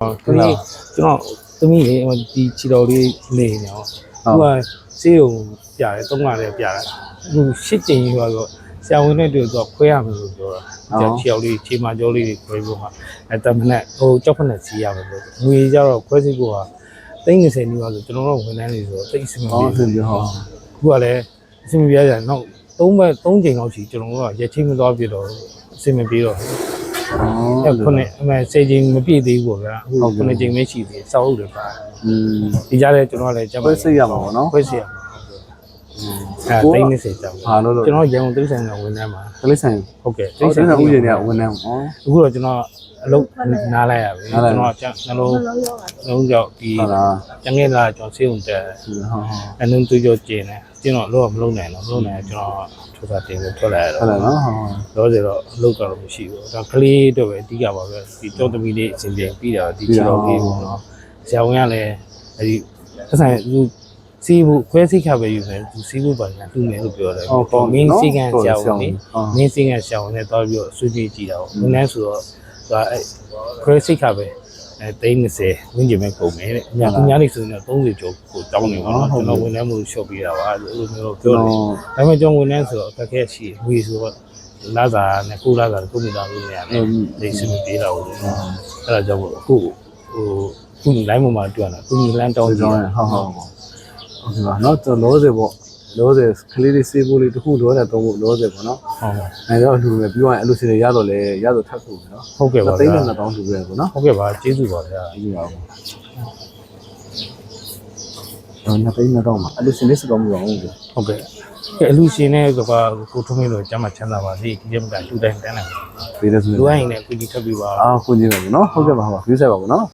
ဒီနေ့ကျွန်တော်သမီးလေးဒီခြေတော်လေးနေနေအောင်သူကစေးုံပြတယ်သုံးလာတယ်ပြတယ်အခုရှစ်ကျင်ရွာဆိုဆရာဝန်နဲ့တွေ့တော့ခွဲရမယ်လို့ပြောတာခြေတော်လေးခြေမကြောလေးတွေခွဲဖို့မှာတမနဲ့ဟိုကြောက်ဖက်နဲ့စီးရမယ်လို့ငွေကြတော့ခွဲစိတ်ကိုက30နီးပါးဆိုကျွန်တော်တို့ဝန်ထမ်းတွေဆိုတိတ်အဆင်မပြေဘူးခုကလည်းအဆင်မပြေကြတော့3ချိန်လောက်ရှိကျွန်တော်တို့ကရက်ချင်းမသွားပြတော့အဆင်မပြေတော့ခုနှစ်10ချိန်မပြည့်သေးဘူးဗျာအခုခုနှစ်ချိန်ပဲရှိသေးစောက်ဟုတ်တယ်ပါဒီကြားလဲကျွန်တော်ကလည်းခွဲစိတ်ရမှာပေါ့နော်ခွဲစိတ်ရ30တောင်ဟာလို့ကျွန်တော်ရန်ကုန်တိဆိုင်ကဝန်ထမ်းပါတိဆိုင်ဟုတ်ကဲ့တိဆိုင်ဥယျာဉ်ကဝန်ထမ်းအခုတော့ကျွန်တော်အလုပ်နားလိုက်ရပြီကျွန်တော်နှလုံးကြောက်ဒီကျန်ခဲ့လာကျွန်တော်ဆေးုံတက်အနုံတွေးကြောကျင်းတယ်ကျွန်တော်အလုပ်မလုပ်နိုင်တော့ကျွန်တော်ထိုးစားတင်ကိုထွက်လာရတော့ဟုတ်လားနော်တော့ဆိုတော့အလုပ်တော့မရှိဘူးဒါကလေးတော့ပဲအဓိကပါပဲဒီတောသမီးလေးအစဉ်ပြေပြီးတော့ဒီခြေတော်လေးပေါ့နော်ဆရာဝန်ကလည်းအဲဒီအဆိုင်သူစီးဖို့ခွဲစိတ်ခပဲယူမယ်သူစီးဖို့ပါညာတူမယ်လို့ပြောတယ်မင်းစီကန်ဆရာဝန်လေးမင်းစီကန်ဆရာဝန်နဲ့တော့ပြီးတော့ဆွေးနွေးကြည့်တာပေါ့ဝန်ထမ်းဆိုတော့ခွဲစိတ်ခပဲ30ဝင်းကျင်ပဲကုန်မယ်တဲ့ညာသူများလေးဆိုရင်တော့30ကျော်ကိုတောင်းနေပါတော့ကျွန်တော်ဝန်ထမ်းမှုရှော့ပေးတာပါအဲ့လိုမျိုးပြောတယ်ဒါပေမဲ့ကျွန်တော်ဝန်ထမ်းဆိုတော့အခက်အခဲရှိငွေဆိုတော့လာစာနဲ့ကိုလာစာကိုမိသားစုနေရတယ်ဒီစမပြေးတော့ဘူးအဲ့ဒါကြောင့်အခုခုလိုင်းပေါ်မှာတွေ့ရတာသူညီလန်းတောင်းကြည့်ဟုတ်ပါနော်တော့လောစေပေါ့လောစေကလေးလေးစေးဖို့လေးတခုလောစေတော့လောစေပေါ့နော်အဲ့တော့လူပဲပြီးတော့အဲ့လိုစီရတော့လေရတော့ထပ်ဖို့နော်ဟုတ်ကဲ့ပါသိန်းနဲ့1000လူပဲပေါ့နော်ဟုတ်ကဲ့ပါကျေးဇူးပါဗျာကျေးဇူးပါတော့နှစ်သိန်း1000မှာအဲ့လိုစီလေးစတော့မလို့ဟုတ်ကဲ့အလူရှင်နဲ့ကကိုထုံးမင်းတို့ကျမ်းမှာချမ်းသာပါစေဒီကမှတူတိုင်းတန်းတယ်ပေးတယ်ဆိုလူအိုင်းနဲ့ကိုကြီးထပ်ပြီးပါကိုကြီးပဲနော်ဟုတ်ကဲ့ပါဟုတ်ပါ view ဆက်ပါဘောနော်